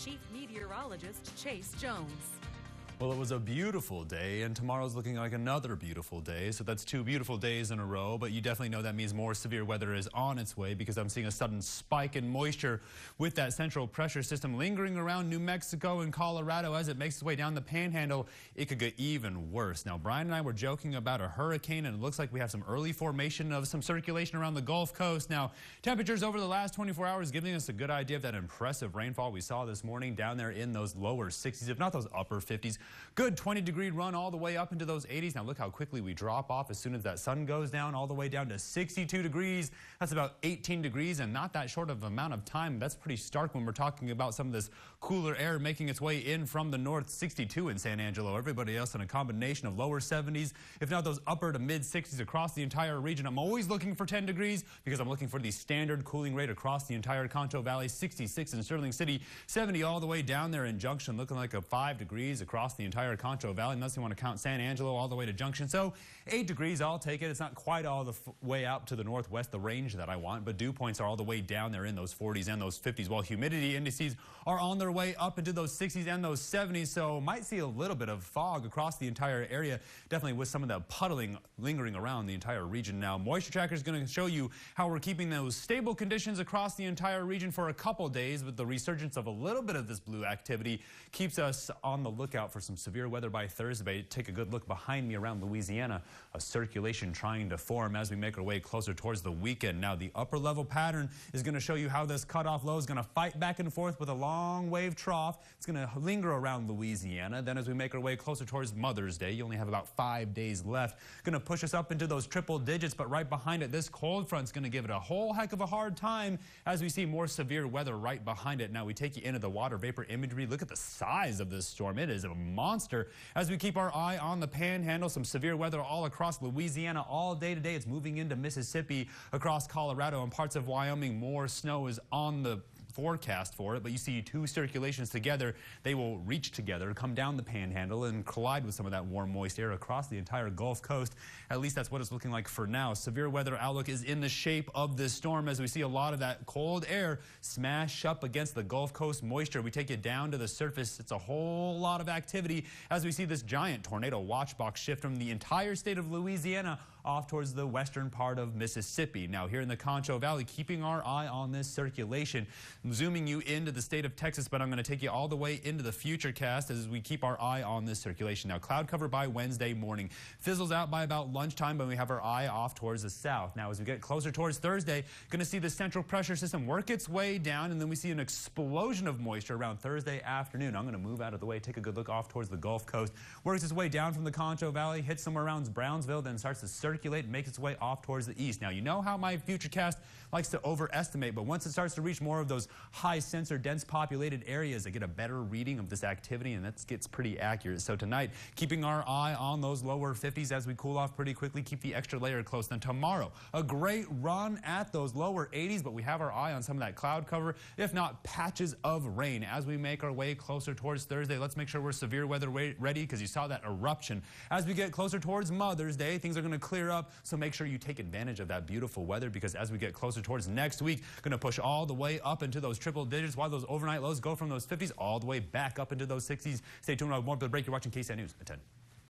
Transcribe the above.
Chief Meteorologist Chase Jones. Well, it was a beautiful day, and tomorrow's looking like another beautiful day. So that's 2 beautiful days in a row, but you definitely know that means more severe weather is on its way because I'm seeing a sudden spike in moisture with that central pressure system lingering around New Mexico and Colorado as it makes its way down the panhandle. It could get even worse. Now, Brian and I were joking about a hurricane, and it looks like we have some early formation of some circulation around the Gulf Coast. Now, temperatures over the last 24 hours giving us a good idea of that impressive rainfall we saw this morning down there in those lower 60s, if not those upper 50s. Good 20-degree run all the way up into those 80s. Now look how quickly we drop off as soon as that sun goes down, all the way down to 62 degrees. That's about 18 degrees and not that short of amount of time. That's pretty stark when we're talking about some of this cooler air making its way in from the north. 62 in San Angelo. Everybody else in a combination of lower 70s, if not those upper to mid 60s across the entire region. I'm always looking for 10 degrees because I'm looking for the standard cooling rate across the entire Concho Valley. 66 in Sterling City, 70 all the way down there in Junction, looking like a 5 degrees across the entire Concho Valley, unless you want to count San Angelo all the way to Junction. So 8 degrees, I'll take it. It's not quite all the way out to the northwest, the range that I want, but dew points are all the way down there in those 40s and those 50s, while humidity indices are on their way up into those 60s and those 70s. So might see a little bit of fog across the entire area, definitely with some of the puddling lingering around the entire region. Now, Moisture Tracker is going to show you how we're keeping those stable conditions across the entire region for a couple days, but the resurgence of a little bit of this blue activity keeps us on the lookout for some severe weather by Thursday. Take a good look behind me around Louisiana, a circulation trying to form as we make our way closer towards the weekend. Now, the upper level pattern is going to show you how this cutoff low is going to fight back and forth with a long wave trough. It's going to linger around Louisiana. Then as we make our way closer towards Mother's Day, you only have about 5 days left. Going to push us up into those triple digits, but right behind it, this cold front is going to give it a whole heck of a hard time as we see more severe weather right behind it. Now, we take you into the water vapor imagery. Look at the size of this storm. It is a monster. As we keep our eye on the panhandle, some severe weather all across Louisiana all day today. It's moving into Mississippi, across Colorado and parts of Wyoming. More snow is on the forecast for it, but you see 2 circulations together. They will reach together, come down the panhandle, and collide with some of that warm, moist air across the entire Gulf Coast. At least that's what it's looking like for now. Severe weather outlook is in the shape of this storm as we see a lot of that cold air smash up against the Gulf Coast moisture. We take it down to the surface. It's a whole lot of activity as we see this giant tornado watch box shift from the entire state of Louisiana off towards the western part of Mississippi. Now, here in the Concho Valley, keeping our eye on this circulation. I'm zooming you into the state of Texas, but I'm going to take you all the way into the futurecast as we keep our eye on this circulation. Now, cloud cover by Wednesday morning. Fizzles out by about lunchtime, but we have our eye off towards the south. Now, as we get closer towards Thursday, going to see the central pressure system work its way down, and then we see an explosion of moisture around Thursday afternoon. I'm going to move out of the way, take a good look off towards the Gulf Coast. Works its way down from the Concho Valley, hits somewhere around Brownsville, then starts to circulate and makes its way off towards the east. Now, you know how my futurecast likes to overestimate, but once it starts to reach more of those high sensor dense populated areas, I get a better reading of this activity, and that gets pretty accurate. So tonight, keeping our eye on those lower 50s as we cool off pretty quickly, keep the extra layer close. Then tomorrow, a great run at those lower 80s, but we have our eye on some of that cloud cover, if not patches of rain. As we make our way closer towards Thursday, let's make sure we're severe weather ready because you saw that eruption. As we get closer towards Mother's Day, things are going to clear up, so make sure you take advantage of that beautiful weather because as we get closer towards next week, going to push all the way up into those triple digits while those overnight lows go from those 50s all the way back up into those 60s. Stay tuned. I'll have more for the break. You're watching KSAN News at 10.